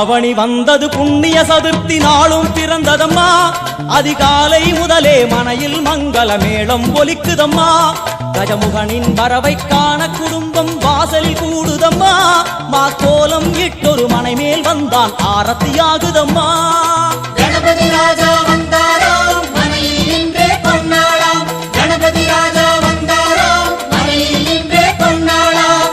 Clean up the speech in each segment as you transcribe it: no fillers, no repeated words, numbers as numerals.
ஆவணி வந்தது புண்ணிய சதுர்த்தி நாளும் பிறந்ததம்மா. அதிகாலை முதலே மனையில் மங்கள மேளம் ஒலிக்குதம்மா. கஜமுகனின் வரவை காண குடும்பம் வாசலில் கூடுதம்மா. மாக்கோலம் இட்டொரு மனை மேல் வந்தான் ஆரத்தியாகுதம்மா. கணபதி ராஜா வந்தாரோ மனையில் நின்றே பொன்னாளாம். கணபதி ராஜா வந்தாரோ மனையில் நின்றே பொன்னாளாம்.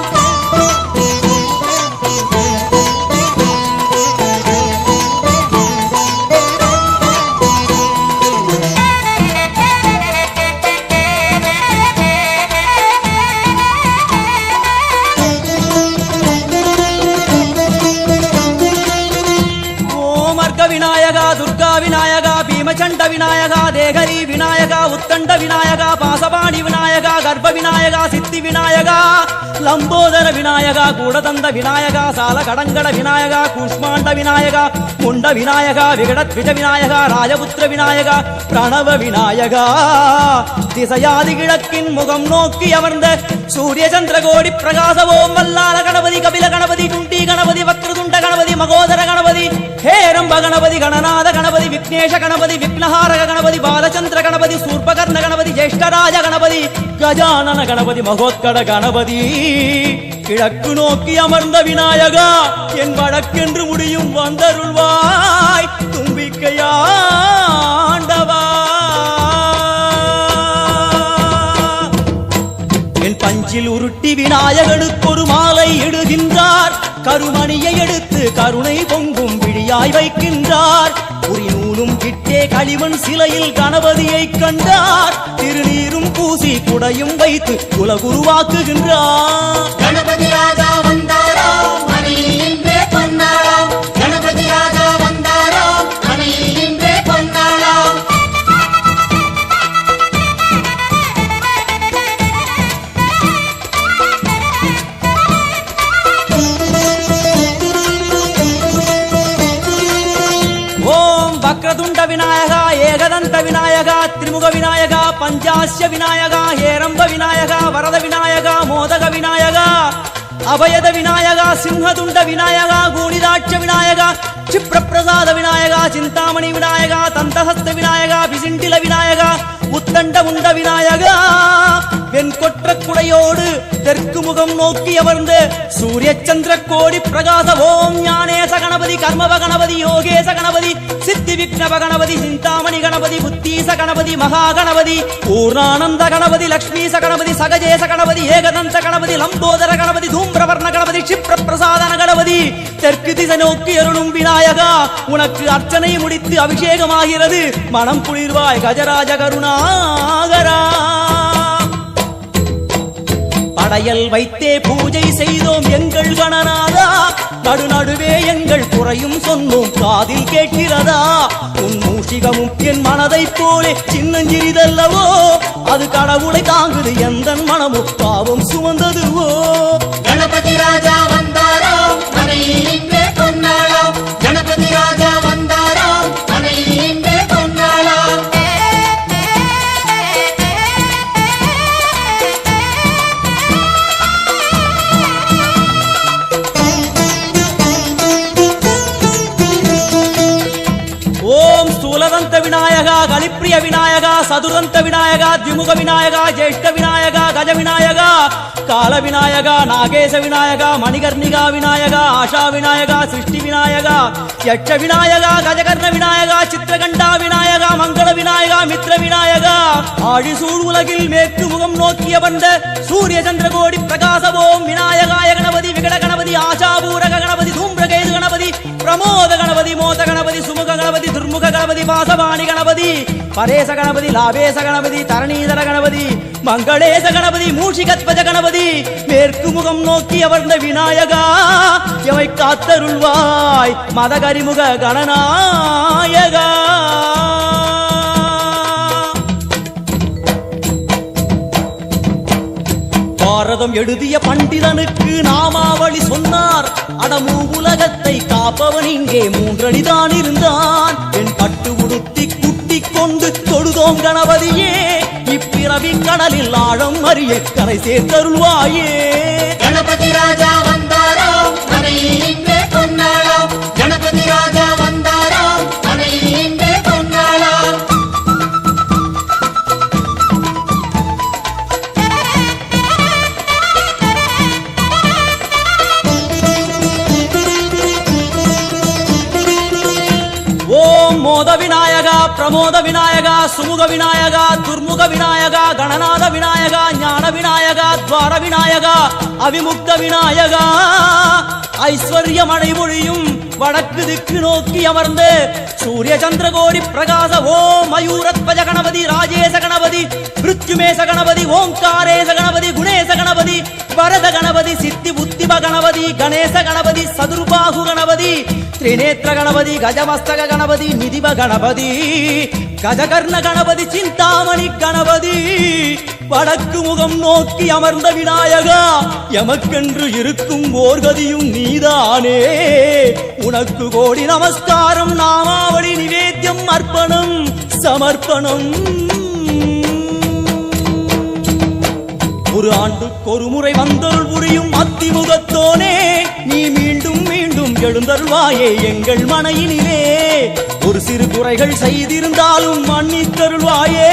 விநாயகா துர்கா விநாயகா பீமச்சண்ட விநாயகா தேகரி விநாயகா உத்தண்ட விநாயகா பாசபாணி விநாயகா கர்ப்ப விநாயகா சித்தி விநாயகா லம்போதர விநாயகா கூடதந்த விநாயகா சால கடங்கட விநாயகா கூஷ்மாண்ட விநாயகா முண்ட விநாயகா விகடத்விஜ விநாயகா ராஜபுத்திர விநாயகா பிரணவ விநாயகா. திசையாதி கிழக்கின் முகம் நோக்கி அமர்ந்த சூரிய சந்திரகோடி பிரகாசவோம் வல்லால கணபதி கபில கணபதி குண்டி கணபதி வக்ரதுண்ட கணபதி மகோதர கணபதி ஹேரம்ப கணபதி கணநாத கணபதி விக்னேஷ கணபதி விக்னஹாரக கணபதி பாலச்சந்திர கணபதி சூர்பகர்ண கணபதி ஜேஷ்டராஜ கணபதி கஜானன கணபதி மகோத்கட கணபதி. கிழக்கு நோக்கி அமர்ந்த விநாயகா என் வழக்கென்று முடியும் வந்தருள்வாய் தும்பிக்கையாண்டவா. என் பஞ்சில் உருட்டி விநாயகனுக்கு ஒரு மாலை இடுகின்றார். கருமணியை எடுத்து கருணை பொங்கும் விழியாய் வைக்கின்றார். குறிநூலும் கிட்டே களிமண் சிலையில் கணபதியை கண்டார். திருநீரும் பூசி குடையும் வைத்து குலகுருவாக்குகின்றார். கணபதி ராஜா வந்தாரோ மனையில் நின்றே பொன்னாளாம். கணபதி ராஜா வந்தாரோ மனையில் நின்றே பொன்னாளாம். வக்ரதுண்ட விநாயகா ஏகதந்த விநாயகா திரிமுக விநாயகா பஞ்சாஸ்ய விநாயகா ஹேரம்ப விநாயகா வரத விநாயகா மோதக விநாயகா அபயத விநாயகா சிம்ஹதுண்ட விநாயகா கூணிதாட்ச விநாயகா க்ஷிப்ரப்பிரசாத விநாயகா சிந்தாமணி விநாயகா தந்தஹஸ்த விநாயகா பிசிண்டில விநாயகா உத்தண்ட உண்ட விநாயகா. வெண்கொற்ற குடையோடு தெற்கு முகம் நோக்கி அமர்ந்து சூரிய சந்திர கோடி பிரகாச ஓம் ஞானேச கணபதி கர்மவ கணபதி யோகேச கணபதி சித்தி விக்னவ கணபதி சிந்தாமணி கணபதி புத்தீச கணபதி மகா கணபதி பூர்ணானந்த கணபதி லக்ஷ்மீச கணபதி சகஜேச கணபதி ஏகதந்த கணபதி லம்போதர கணபதி தூம்பிரவர்ண கணபதி க்ஷிப்ர பிரசாதன கணபதி. தெற்கு திசை நோக்கி அருளும் விநாயகா உனக்கு அர்ச்சனை முடித்து அபிஷேகமாகிறது. மனம் குளிர்வாய் கஜராஜ கருணாகரா. படையல் வைத்தே பூஜை செய்தோம் எங்கள் கணநாதா. நடுநடுவே எங்கள் குறையும் சொன்னோம் காதில் கேட்கிறதா. உன் மூஷிகமும் என் மனதை போலே சின்னஞ்சிறிதல்லவோ. அது கடவுளை தாங்குது எந்த மனமோ பாவம் சுமந்ததுவோ. கணபதி ராஜா வந்தாரோ மனையில் நின்றே பொன்னாளாம். கணபதி ராஜா வந்தாரோ மனையில் நின்றே பொன்னாளாம். ஓம் ஸ்தூலதந்த விநாயகா கலிப்பிரிய விநாயகா சதுரந்த விநாயகா திமுக விநாயகா ஜேஷ்ட விநாயகா கஜ விநாயகா கால விநாயகா நாகேச விநாயகா மணிகர்ணிகா விநாயகா ஆஷா விநாயகா சிருஷ்டி விநாயகா யட்ச விநாயகா கஜகர்ண விநாயகா சித்திரகண்டா விநாயகா மங்கள விநாயகா மித்ர விநாயகா. ஆழிசூழ் உலகில் மேற்கு முகம் நோக்கிய வந்த சூரிய சந்திரகோடி பிரகாசவோம் விநாயகாய கணபதி விகட கணபதி ஆசாபூரக கணபதி தூம்பிரகேது கணபதி பிரமோத கணபதி மோத கணபதி சுமுக கணபதி துர்முக கணபதி வாசவாணி கணபதி பரேச கணபதி லாபேச கணபதி தரணீதர கணபதி மங்களேச கணபதி மூஷிகத்வஜ கணபதி. மேற்கு முகம் நோக்கி அமர்ந்த விநாயகா எவை காத்தருள்வாய் மதகரிமுக கணநாயகா. பாரதம் எழுதிய பண்டிதனுக்கு நாமாவளி சொன்னார். அடமூ உலகத்தை காப்பவன் இங்கே மூன்றடிதான் இருந்தான். என் பட்டு உடுத்தி குட்டிக் கொண்டு தொழுதோம் கணபதியே. இப்பிறவி கடலில் ஆழம் அறிய கரை சேர்த்தருள்வாயே. கணபதி ராஜா வந்தாரோ மனையில் நின்றே பொன்னாளாம். கணபதி மோத விநாயகா பிரமோத விநாயகா சுமுக விநாயகா துர்முக விநாயகா கணநாத விநாயகா ஞான விநாயகா துவார விநாயகா அவிமுக்த விநாயகா ஐஸ்வர்ய மழை பொழியும் வடக்கு திக்கு நோக்கி அமர்ந்து சூரிய சந்திரகோடி பிரகாச ஓம் மயூரத்வஜ கணபதி ராஜேச கணபதி மிருத்யுமேச கணபதி ஓங்காரேச கணபதி குணேச கணபதி வரத கணபதி சித்தி புத்திப கணபதி கணேச கணபதி சதுர்பாகு கணபதி திரிநேத்திர கணபதி கஜமஸ்தக கணபதி நிதிப கணபதி கஜகர்ண கணபதி சிந்தாமணி கணபதி வடக்கு முகம் நோக்கி அமர்ந்த விநாயகா எமக்கென்று இருக்கும் ஓர்கதியும் நீதானே உனக்கு கோடி நமஸ்காரம் நாமாவளி நிவேத்தியம் அர்ப்பணம் சமர்ப்பணம் ஒரு ஆண்டுக்கு ஒரு முறை வந்தருள் புரியும் அத்திமுகத்தோனே நீ மீண்டும் மீண்டும் எழுந்தருள்வாயே எங்கள் மனையினிலே ஒரு சிறு குறைகள் செய்திருந்தாலும் மன்னித்தருள்வாயே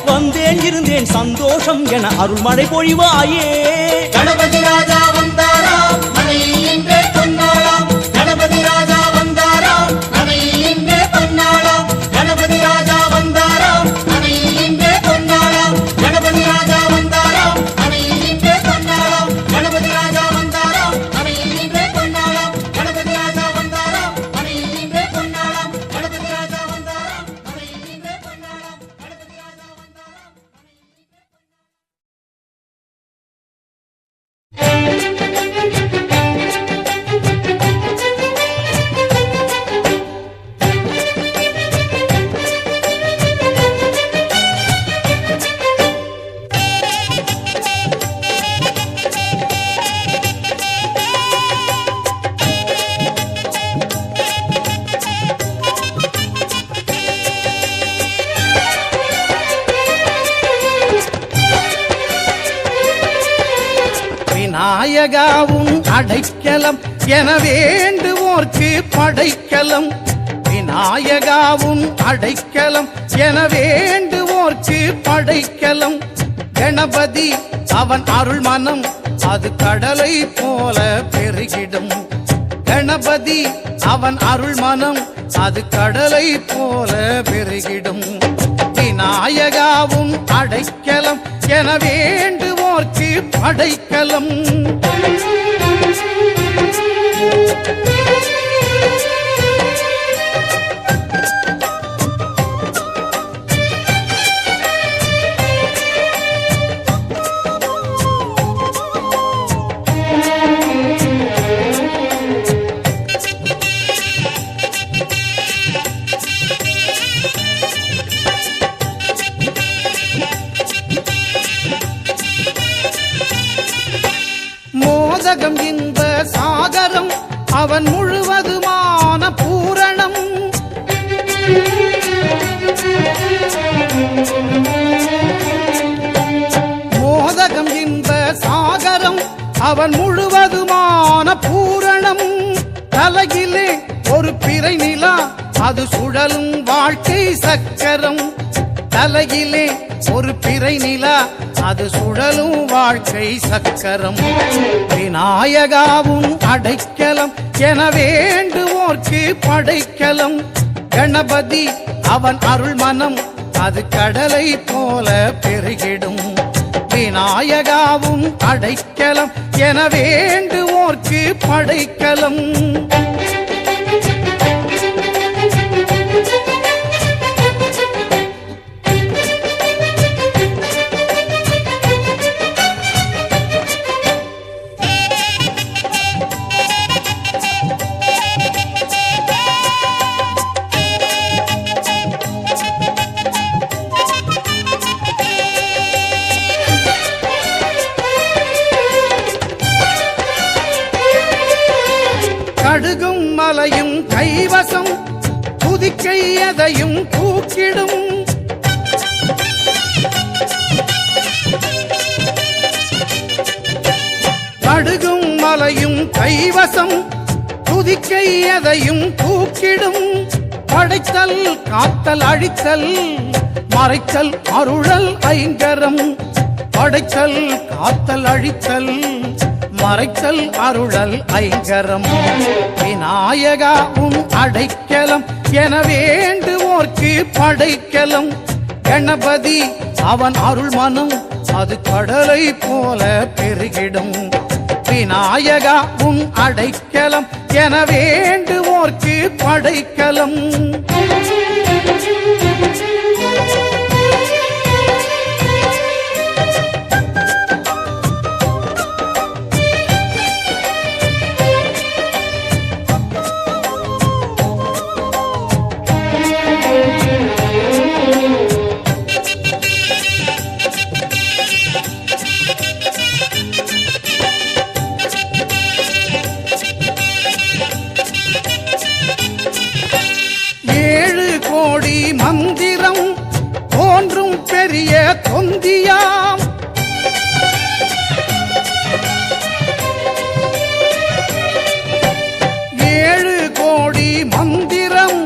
வந்தேன் இருந்தேன் சந்தோஷம் என அருள்மழை பொழிவாயே கணபதி ராஜா வந்தாராம் மனையில் இன்றே பொன்னாளாம் கணபதி ராஜா வந்தாராம் மனையில் இன்றே பொன்னாளாம் கணபதி ராஜா வந்தாராம் மனையில் இன்றே பொன்னாளாம் கணபதி ராஜா வந்தாராம் மனையில் இன்றே பொன்னாளாம் கணபதி ராஜா வந்தாராம் மனையில் இன்றே பொன்னாளாம் கணபதி ராஜா வந்தாராம் மனையில் இன்றே பொன்னாளாம் கணபதி ராஜா வந்தாராம் மனையில் இன்றே பொன்னாளாம் கணபதி ராஜா வந்தாராம் விநாயகாவும் அடைக்கலம் என வேண்டுவோர்க்கு படைக்கலம் விநாயகாவும் அடைக்கலம் என வேண்டுவோர்க்கு படைக்கலம் கணபதி அவன் அருள் மனம் அது கடலை போல பெருகிடும் கணபதி அவன் அருள் மனம் அது கடலை போல பெருகிடும் விநாயகாவும் அடைக்கலம் என வேண்டுவோர்க்கு படைக்கலம் மோதகம் இன்ப சாகரம் அவன் முழுவதுமான பூரணம் மோதகம் இன்ப சாகரம் அவன் முழுவதுமான பூரணம் தலையிலே ஒரு பிறை நிலா அது சுழலும் வாழ்க்கை சக்கரம் தலையிலே ஒரு பிறை நிலா அது சுழலும் வாழ்க்கை சக்கரம் விநாயகாவும் அடைக்கலம் என வேண்டுவோர்க்கு படைக்கலம் கணபதி அவன் அருள் மனம் அது கடலை போல பெருகிடும் விநாயகாவும் அடைக்கலம் என வேண்டுவோர்க்கு படைக்கலம் கடுகும் மலையும் கைவசம் புதிக்கை எதையும் தூக்கிடும் கடுகும் மலையும் கைவசம் புதிக்கை எதையும் தூக்கிடும் படைத்தல் காத்தல் அழித்தல் மறைத்தல் அருளல் ஐங்கரம் படைத்தல் காத்தல் அழித்தல் மறைத்தல் அருளல் ஐங்கரம் விநாயகா உன் அடைக்கலம் என வேண்டுவோர்க்கு படைக்கலம் கணபதி அவன் அருள் மனம் அது கடலை போல பெருகிடும் விநாயகா உன் அடைக்கலம் என வேண்டுவோர்க்கு படைக்கலம் மந்திரம் தோன்றும் பெரிய தொந்தியாம் ஏழு கோடி மந்திரம்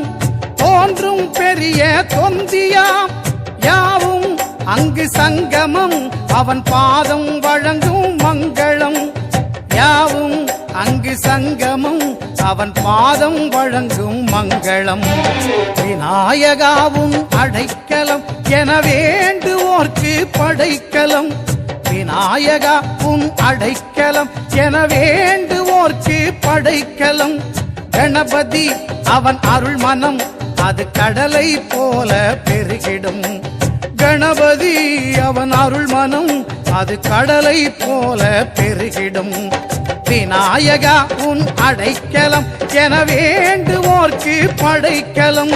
தோன்றும் பெரிய தொந்தியாம் யாவும் அங்கு சங்கமம் அவன் பாதம் வழங்கும் மங்களம் யாவும் அங்கு சங்கமம் அவன் பாதம் வழங்கும் மங்களம் விநாயகாவும் அடைக்கலம் என வேண்டுவோர்க்கு படைக்கலம் விநாயகாவும் அடைக்கலம் என வேண்டுவோர்க்கு படைக்கலம் கணபதி அவன் அருள் மனம் அது கடலை போல பெருகிடும் கணபதி அவன் அருள் மனம் அது கடலை போல பெருகிடும் விநாயகா உன் அடைக்கலம் என வேண்டுவோர்க்கு படைக்கலம்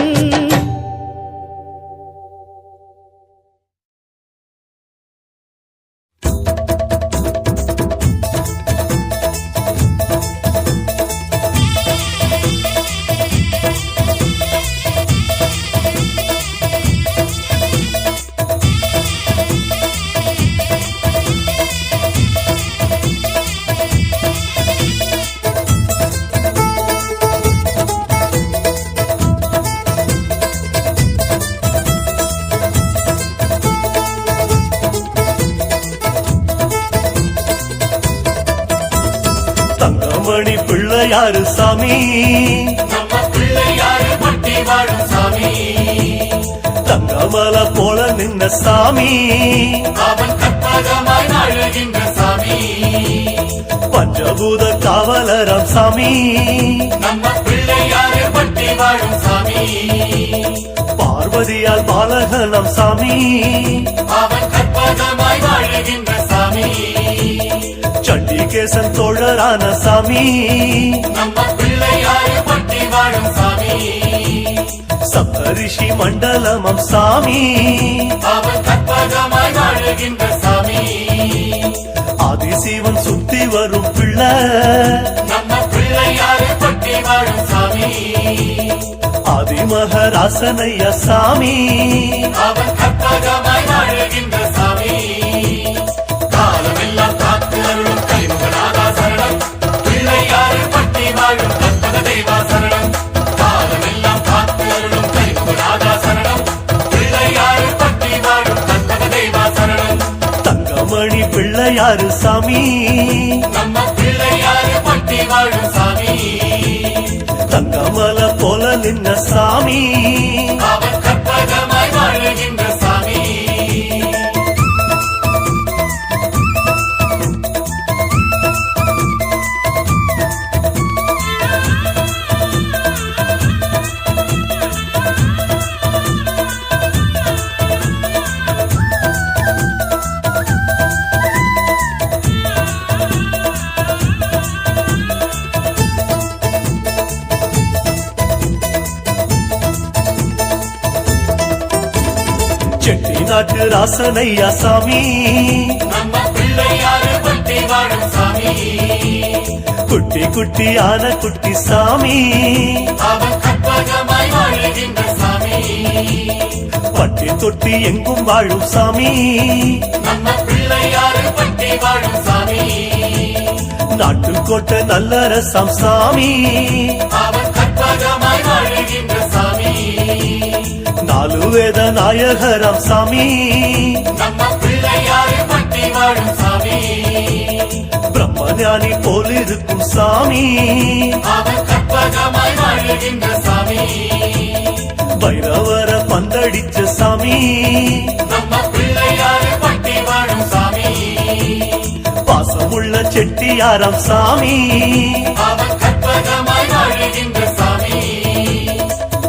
தங்கமணி பிள்ளையாரு சாமி நம்ம பிள்ளையாரு பட்டி வாழும் சாமி தங்கமலை போல நின்ன சாமி அவன் கற்பகமாய் அழுகின்ற சாமி பஞ்சபூத காவலரம் சாமி நம்ம பிள்ளையாரு பட்டி வாழும் சாமி பார்வதியால் பாலகனம் சாமி அவன் கற்பகமாய் அழுகின்ற சாமி சண்டிகேசன் தோழரான சாமி நம்ம பிள்ளையாரு பட்டி வாழும் சாமி சப்தரிஷி மண்டலமம் சாமி அவன் கற்பகமாய் அழுகின்ற சாமி ஆதிசிவன் சுத்தி வரும் பிள்ளை நம்ம பிள்ளையாரு பட்டி வாழும் சாமி ஆதிமகராசனைய சாமி அவன் கற்பகமாய் அழுகின்ற சாமி காலமெல்லாம் காத்து அருளும் கைமுகநாதா சரணம் பிள்ளையாரு பட்டி வாழும் கற்பக தேவா சரணம் காலமெல்லாம் காத்து அருளும் கைமுகநாதா சரணம் பிள்ளையாரு பட்டி வாழும் கற்பக தேவா சரணம் தங்கமணி பிள்ளையாரு சாமி நம்ம பிள்ளையாரு பட்டி வாழும் சாமி தங்கமலை போல நின்ன சாமி அவன் கற்பகமாய் அழுகின்ற சாமி செட்டி நாட்டு ராசனையா சாமி நம்ம பிள்ளையாரு பட்டி வாழும் சாமி குட்டி குட்டியான குட்டி சாமி அவன் கற்பகமாய் அழுகின்ற சாமி பட்டி தொட்டி எங்கும் வாழும் சாமி நம்ம பிள்ளையாரு பட்டி வாழும் சாமி நாட்டுக்கோட்டை நல்லரசம் சாமி அவன் கற்பகமாய் அழுகின்ற சாமி நாலு வேத நாயகரம் சாமி நம்ம பிள்ளையாரு பட்டி வாழும் சாமி பிரம்ம மகாஞானி போல் இருக்கும் சாமி அவன் கற்பகமாய் வாழுகின்ற சாமி பைரவர பந்தடிச்ச சாமி நம்ம பிள்ளையாறு பட்டி வாழும் சாமி பாசமுள்ள செட்டியாராம் சாமி அவன் கற்பகமாய் வாழுகின்ற சாமி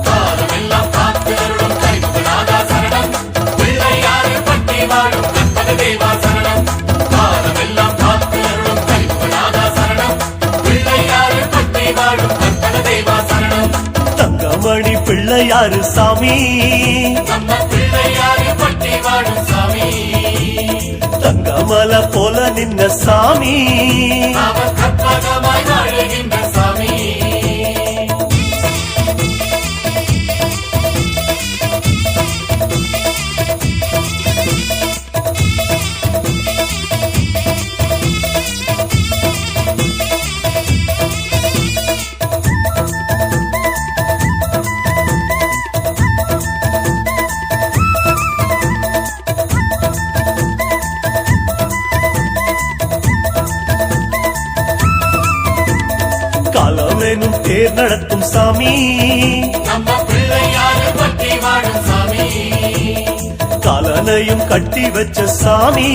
காலமெல்லாம் காத்து அருளும் கைப்புநாதா சரணம் பிள்ளையாறு பட்டி வாழும் கற்பக தேவா சரணம் காலமெல்லாம் காத்து அருளும் கைப்புநாதா சரணம் பிள்ளையாறு பட்டி வாழும் கற்பக தேவா சரணம் தங்கமணி பிள்ளையாரு சாமி நம்ம பிள்ளையாறு பட்டி வாழும் சாமி தங்கமல போல நின்ன சாமி அவன் கற்பகமாய் வாழுகின்ற சாமி காலமேனும் தேர் நடத்தும் சாமி நம்ம பிள்ளையாறு பட்டி வாழும் சாமி காலனையும் கட்டி வச்ச சாமி